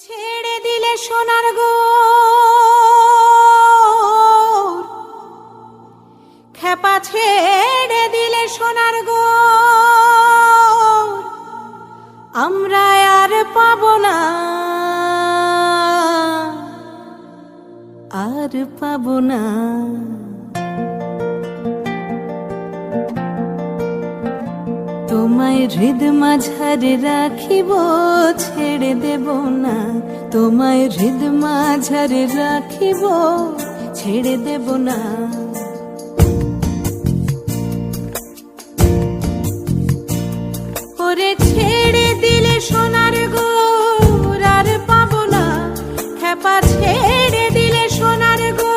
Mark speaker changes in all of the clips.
Speaker 1: ছেড়ে দিলে সোনার গো খেপা ছেড়ে দিলে সোনার গো আমরা আর পাবো না আর পাবো না তোমায় হৃদ মাঝারে রাখিব ছেড়ে দেব না তোমায় হৃদ মাঝারে রাখিব ছেড়ে দেব না ওরে ছেড়ে দিলে সোনার গো আর পাবো না খেপা ছেড়ে দিলে সোনার গো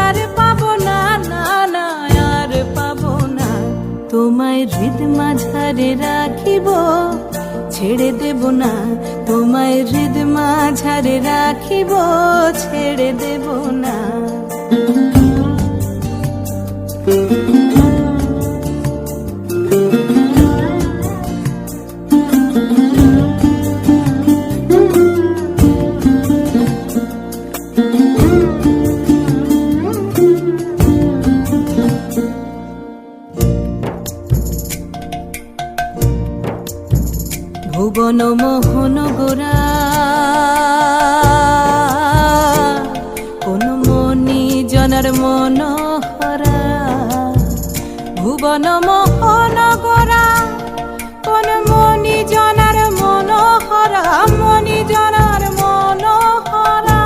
Speaker 1: আর পাবো না না না আর পাবো না তোমায় হৃদ মাঝারে রাখিব ছেড়ে দেব না তোমায় হৃদ মাঝারে রাখিব ছেড়ে দেব না ভুবন মোহন গোরা কোন মনি জনার মনোহরা ভুবন মোহন গোরা কোন মনি জনার মনোহরা মনি জনার মনোহরা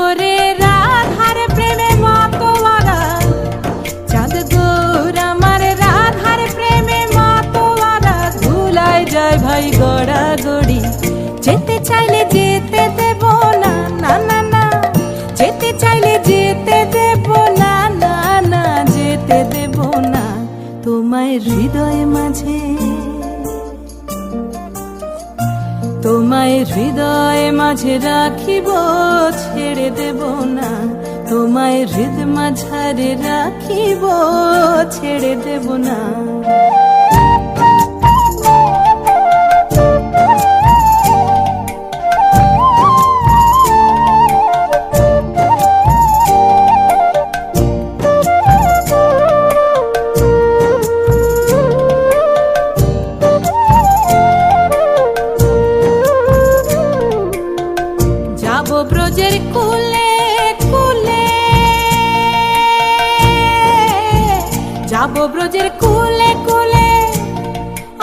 Speaker 1: ওরে রাধার প্রেমে মাতোয়ারা চাঁদ গৌর আমার রাধার প্রেমে মাতোয়ারা ধুলায় যায় ভাই গড়া গড়ি যেতে চাইলে যেতে দেব না না না না যেতে চাইলে যেতে দেব না না না যেতে দেব না তোমায় হৃদয় মাঝে তোমায় হৃদয় মাঝে রাখিব ছেড়ে দেব না তোমায় হৃদ মাঝারে রাখিব ছেড়ে দেব না ব্রজের কুলে কুলে যাব ব্রজের কুলে কুলে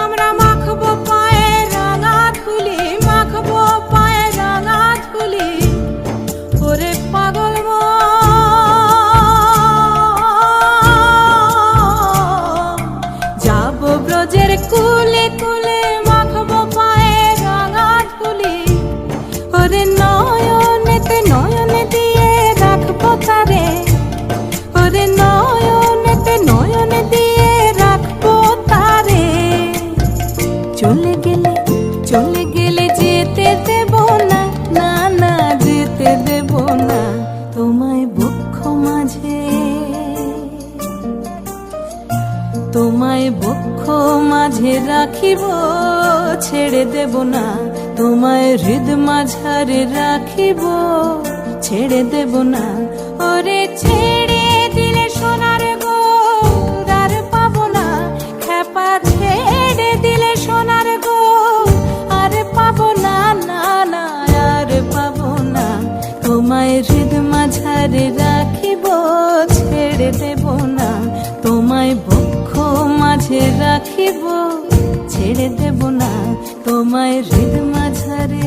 Speaker 1: আমরা মাখবো পায়ে রাঙা ধুলি মাখবো পায়ে রাঙা ধুলি ওরে পাগল যাব ব্রজের কুলে কুলে মাখবো পায়ে রাঙা ধুলি ওরে নয়নেতে নয়নে দিয়ে রাখবো তারে ওরে নয়নেতে নয়নে দিয়ে রাখবো তারে চলে গেলে যেতে দেব না না না যেতে দেব না তোমায় বক্ষ মাঝে তোমায় বক্ষ মাঝে রাখিব ছেড়ে দেব না তোমায় হৃদ মাঝারে রাখিব ছেড়ে দেব না ওরে ছেড়ে দিলে সোনার গো আর পাবো না খেপা ছেড়ে দিলে সোনার গো আর পাবো না না না আর পাবো না তোমায় হৃদ মাঝারে রাখিব ছেড়ে দেব না তোমায় বক্ষ মাঝে রাখিব ছেড়ে দেব না তোমায় হৃদ মাঝারে